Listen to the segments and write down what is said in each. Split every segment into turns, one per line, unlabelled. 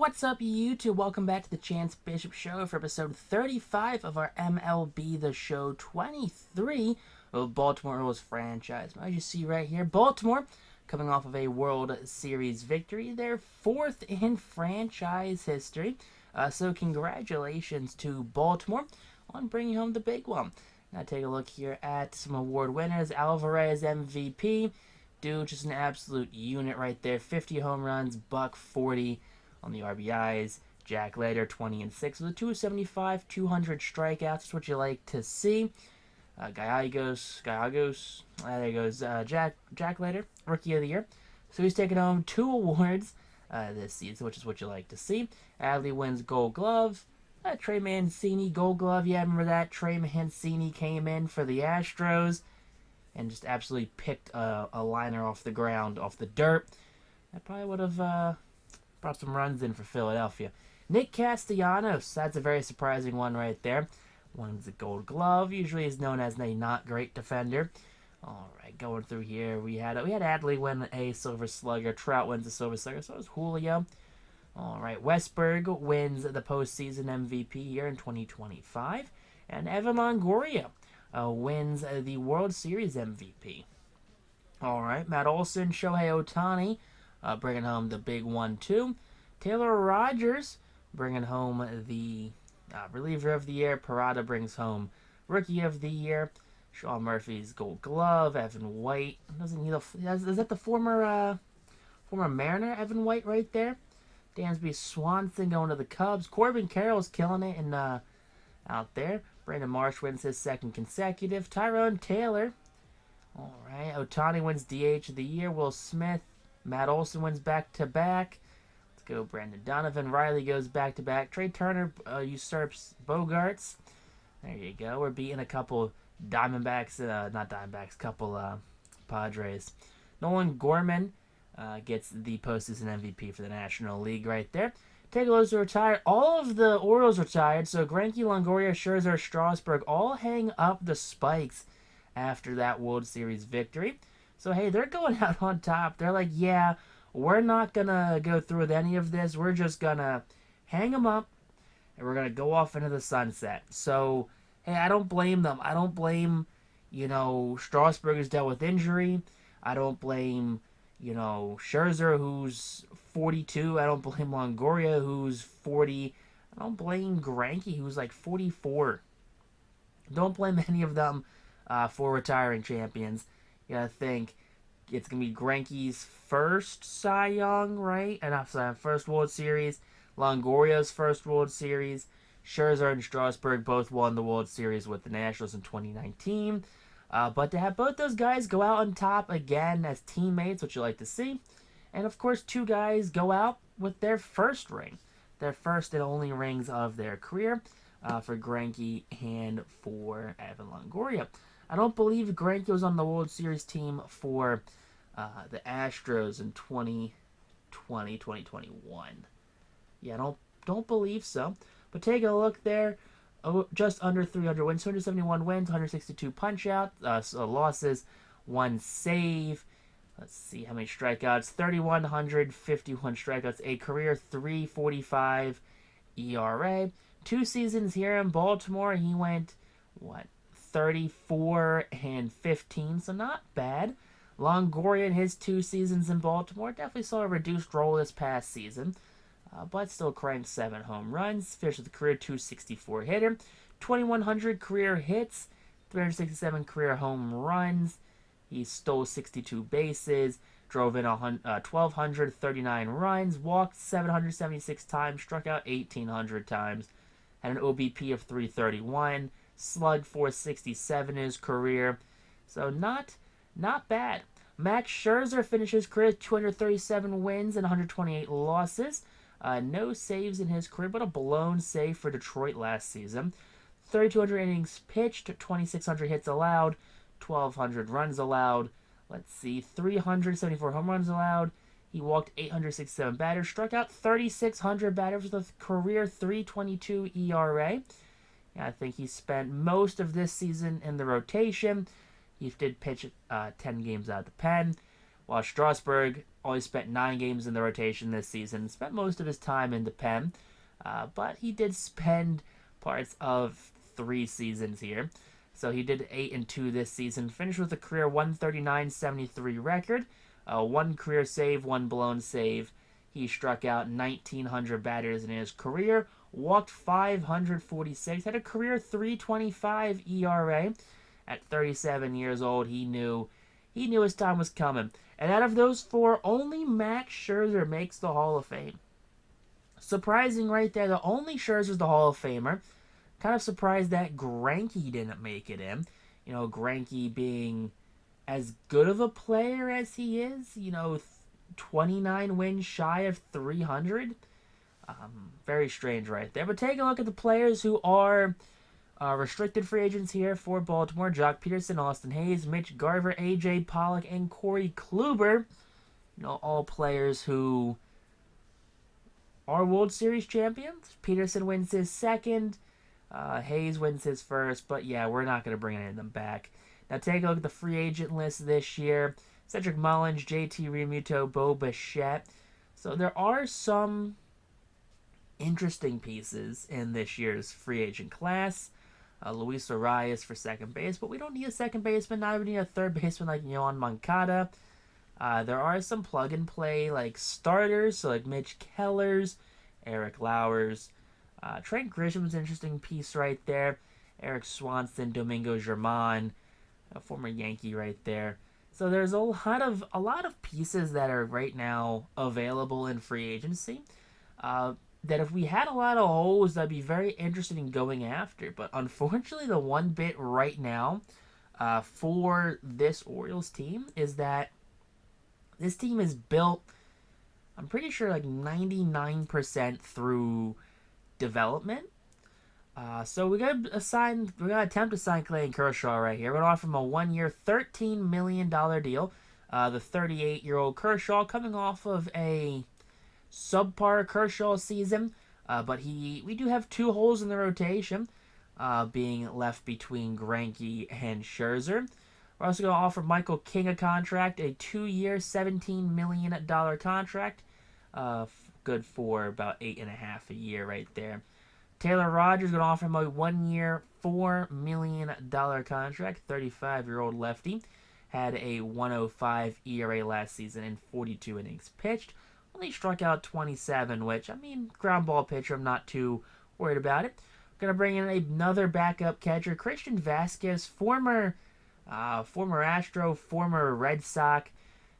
What's up, YouTube? Welcome back to the Chance Bishop Show for episode 35 of our MLB The Show 23 of Baltimore Orioles franchise. As you see right here, Baltimore coming off of a World Series victory, their fourth in franchise history. So congratulations to Baltimore on bringing home the big one. Now take a look here at some award winners. Alvarez MVP. Dude, just an absolute unit right there. 50 home runs, $140 on the RBIs. Jack Leiter, 20-6 with a 275, 200 strikeouts. That's what you like to see. Gallegos, there he goes. Jack Leiter, Rookie of the Year. So he's taking home 2 awards this season, which is what you like to see. Adley wins Gold Glove. Trey Mancini, Gold Glove. Yeah, remember that? Trey Mancini came in for the Astros and just absolutely picked a liner off the ground, off the dirt. That probably would have brought some runs in for Philadelphia. Nick Castellanos, that's a very surprising one right there. Wins the Gold Glove. Usually is known as a not great defender. All right, going through here, we had Adley win a Silver Slugger. Trout wins the Silver Slugger. So is Julio. All right, Westberg wins the postseason MVP here in 2025, and Evan Longoria wins the World Series MVP. All right, Matt Olson, Shohei Ohtani bringing home the big 1-2. Taylor Rogers bringing home the reliever of the year. Parada brings home Rookie of the Year. Sean Murphy's Gold Glove. Evan White, is that the former Mariner Evan White right there? Dansby Swanson going to the Cubs. Corbin Carroll's killing it out there. Brandon Marsh wins his second consecutive. Tyrone Taylor. All right. Ohtani wins DH of the Year. Will Smith. Matt Olson wins back-to-back. Let's go Brandon Donovan. Riley goes back-to-back. Trey Turner usurps Bogarts. There you go. We're beating a couple Diamondbacks. Not Diamondbacks. Couple Padres. Nolan Gorman gets the postseason MVP for the National League right there. Take a look to retire. All of the Orioles retired, so Greinke, Longoria, Scherzer, Strasburg all hang up the spikes after that World Series victory. So, hey, they're going out on top. They're like, yeah, we're not going to go through with any of this. We're just going to hang them up, and we're going to go off into the sunset. So, hey, I don't blame them. I don't blame, Strasburg has dealt with injury. I don't blame Scherzer, who's 42. I don't blame Longoria, who's 40. I don't blame Greinke, who's like 44. Don't blame any of them for retiring champions. You gotta think it's gonna be Greinke's first Cy Young, right? And first World Series. Longoria's first World Series. Scherzer and Strasburg both won the World Series with the Nationals in 2019. But to have both those guys go out on top again as teammates, which you like to see. And, of course, 2 guys go out with their first ring. Their first and only rings of their career for Greinke and for Evan Longoria. I don't believe Greinke was on the World Series team for the Astros in 2020, 2021. Yeah, don't believe so. But take a look there. Just under 300 wins, 271 wins, 162 punch-outs, losses, 1 save. Let's see how many strikeouts. 3,151 strikeouts, a career 3.45 ERA. 2 seasons here in Baltimore, he went, 34-15, so not bad. Longoria in his 2 seasons in Baltimore definitely saw a reduced role this past season. But still cranked 7 home runs. Finished with a career 264 hitter. 2,100 career hits. 367 career home runs. He stole 62 bases. Drove in 1,239 runs. Walked 776 times. Struck out 1,800 times. Had an OBP of 331. Slugged 467 in his career. So not bad. Max Scherzer finishes his career 237 wins and 128 losses. No saves in his career, but a blown save for Detroit last season. 3,200 innings pitched, 2,600 hits allowed, 1,200 runs allowed. Let's see, 374 home runs allowed. He walked 867 batters, struck out 3,600 batters with a career 3.22 ERA. I think he spent most of this season in the rotation. He did pitch 10 games out of the pen. while Strasburg only spent 9 games in the rotation this season, spent most of his time in the pen, but he did spend parts of 3 seasons here. So he did 8-2 this season, finished with a career 139.73 record, 1 career save, 1 blown save. He struck out 1,900 batters in his career, walked 546, had a career 3.25 ERA. At 37 years old, he knew his time was coming. And out of those 4, only Max Scherzer makes the Hall of Fame. Surprising right there. The only Scherzer's the Hall of Famer. Kind of surprised that Greinke didn't make it in. Greinke being as good of a player as he is. 29 wins shy of 300. Very strange right there. But take a look at the players who are restricted free agents here for Baltimore. Jock Peterson, Austin Hayes, Mitch Garver, A.J. Pollock, and Corey Kluber. All players who are World Series champions. Peterson wins his second. Hayes wins his first. But yeah, we're not going to bring any of them back. Now take a look at the free agent list this year. Cedric Mullins, J.T. Realmuto, Bo Bichette. So there are some interesting pieces in this year's free agent class. Luis Arias for second base, but we don't need a second baseman. Not even need a third baseman like Yohan Moncada. There are some plug-and-play like starters, so like Mitch Kellers, Eric Lauers. Trent Grisham's an interesting piece right there. Eric Swanson, Domingo Germán, a former Yankee right there. So there's a lot of pieces that are right now available in free agency. That if we had a lot of holes, that'd be very interesting in going after. But unfortunately, the one bit right now for this Orioles team is that this team is built, I'm pretty sure, like 99% through development. So we gotta attempt to sign Clayton Kershaw right here. We're gonna offer him a 1-year, $13 million deal. The 38-year-old Kershaw coming off of a subpar Kershaw season, but we do have 2 holes in the rotation, being left between Greinke and Scherzer. We're also going to offer Michael King a contract, a 2-year, $17 million contract, good for about 8.5 a year right there. Taylor Rogers going to offer him a 1-year, $4 million contract. 35-year-old lefty had a 1.05 ERA last season in 42 innings pitched. Only struck out 27, which, ground ball pitcher, I'm not too worried about it. Going to bring in another backup catcher, Christian Vasquez, former Astro, former Red Sox.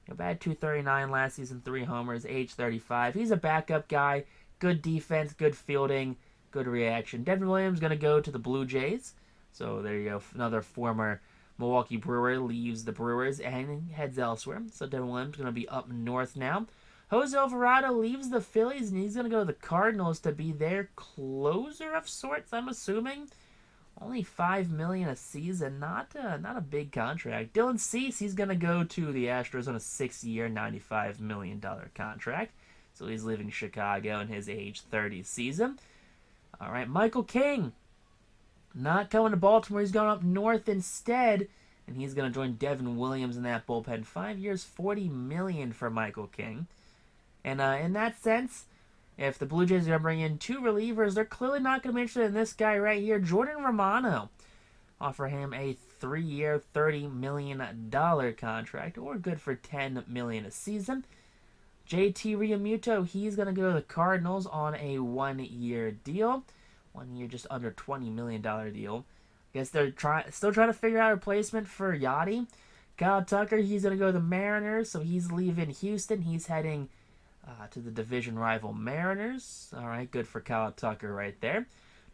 Batted .239 last season, 3 homers, age 35. He's a backup guy. Good defense, good fielding, good reaction. Devin Williams going to go to the Blue Jays. So there you go. Another former Milwaukee Brewer leaves the Brewers and heads elsewhere. So Devin Williams going to be up north now. Jose Alvarado leaves the Phillies and he's going to go to the Cardinals to be their closer of sorts, I'm assuming. Only $5 million a season, not a big contract. Dylan Cease, he's going to go to the Astros on a 6-year, $95 million contract. So he's leaving Chicago in his age 30 season. All right, Michael King, not coming to Baltimore. He's going up north instead, and he's going to join Devin Williams in that bullpen. 5 years, $40 million for Michael King. And in that sense, if the Blue Jays are going to bring in 2 relievers, they're clearly not going to be interested in this guy right here, Jordan Romano. Offer him a 3-year, $30 million contract, or good for $10 million a season. JT Realmuto, he's going to go to the Cardinals on a 1-year deal. 1 year, just under $20 million deal. I guess they're still trying to figure out a replacement for Yachty. Kyle Tucker, he's going to go to the Mariners, so he's leaving Houston. He's heading to the division rival Mariners. All right, good for Kyle Tucker right there.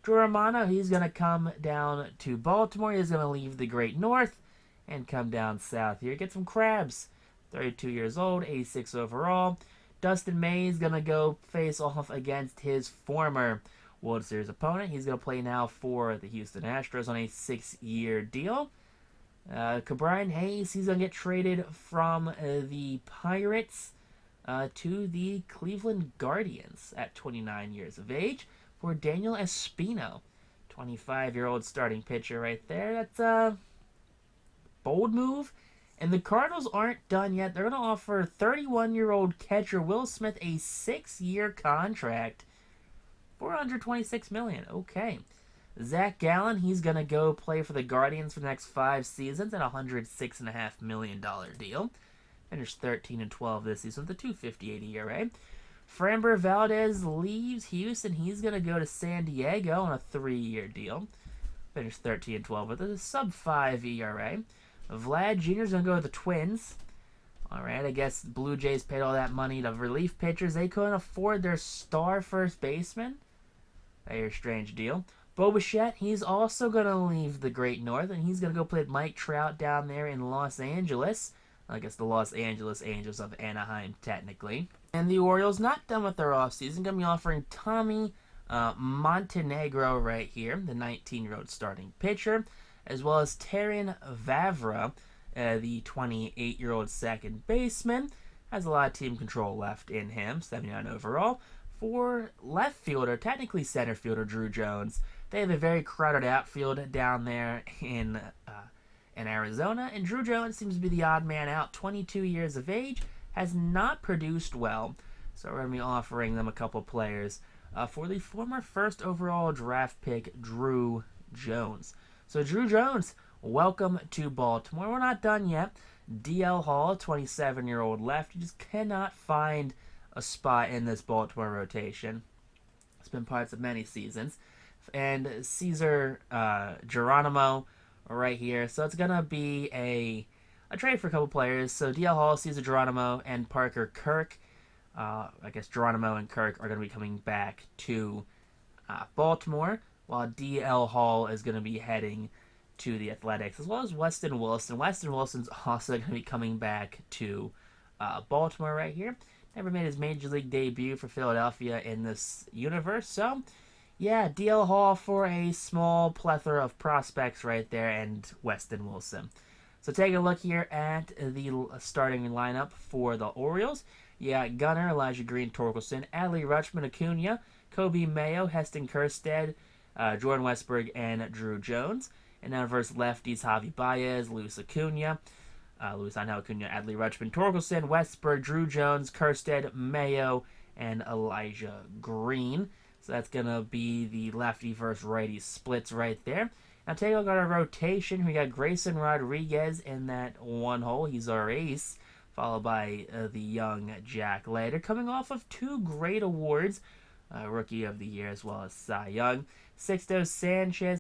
Drew Romano, he's going to come down to Baltimore. He's going to leave the Great North and come down south here. Get some crabs. 32 years old, 86 overall. Dustin May is going to go face off against his former World Series opponent. He's going to play now for the Houston Astros on a 6-year deal. Cabrian Hayes, he's going to get traded from the Pirates to the Cleveland Guardians at 29 years of age for Daniel Espino. 25-year-old starting pitcher right there. That's a bold move And the Cardinals aren't done yet. They're going to offer 31-year-old catcher Will Smith a 6-year contract, $426 million. Okay. Zach Gallen, he's going to go play for the Guardians for the next 5 seasons at a $106.5 million deal. Finished 13-12 this season with a 2.58 ERA. Framber Valdez leaves Houston. He's going to go to San Diego on a 3-year deal. Finished 13-12 with a sub-5 ERA. Vlad Jr. is going to go to the Twins. All right, I guess Blue Jays paid all that money to relief pitchers. They couldn't afford their star first baseman. Very strange deal. Bo Bichette, he's also going to leave the Great North, and he's going to go play with Mike Trout down there in Los Angeles. I guess the Los Angeles Angels of Anaheim, technically. And the Orioles, not done with their offseason, going to be offering Tommy Montenegro right here, the 19-year-old starting pitcher, as well as Terrin Vavra, the 28-year-old second baseman. Has a lot of team control left in him, 79 overall. For left fielder, technically center fielder, Drew Jones. They have a very crowded outfield down there in Arizona, and Drew Jones seems to be the odd man out. 22 years of age, has not produced well, so we're going to be offering them a couple players for the former first overall draft pick, Drew Jones. So Drew Jones, welcome to Baltimore. We're not done yet. DL Hall, 27-year-old lefty, just cannot find a spot in this Baltimore rotation. It's been parts of many seasons. And Cesar Geronimo right here. So it's going to be a trade for a couple players. So DL Hall, Cesar Geronimo, and Parker Kirk. I guess Geronimo and Kirk are going to be coming back to Baltimore, while DL Hall is going to be heading to the Athletics, as well as Weston Wilson. Weston Wilson's also going to be coming back to Baltimore right here. Never made his Major League debut for Philadelphia in this universe, so yeah, DL Hall for a small plethora of prospects right there, and Weston Wilson. So take a look here at the starting lineup for the Orioles. Yeah, Gunnar, Elijah Green, Torkelson, Adley Rutschman, Acuna, Kobe Mayo, Heston Kjerstad, Jordan Westburg, and Drew Jones. And now versus lefties, Javi Baez, Luis Acuna, Acuna, Adley Rutschman, Torkelson, Westburg, Drew Jones, Kjerstad, Mayo, and Elijah Green. So that's going to be the lefty versus righty splits right there. Now take a look at our rotation. We got Grayson Rodriguez in that one hole. He's our ace, followed by the young Jack Leiter, coming off of 2 great awards, Rookie of the Year as well as Cy Young. Sixto Sanchez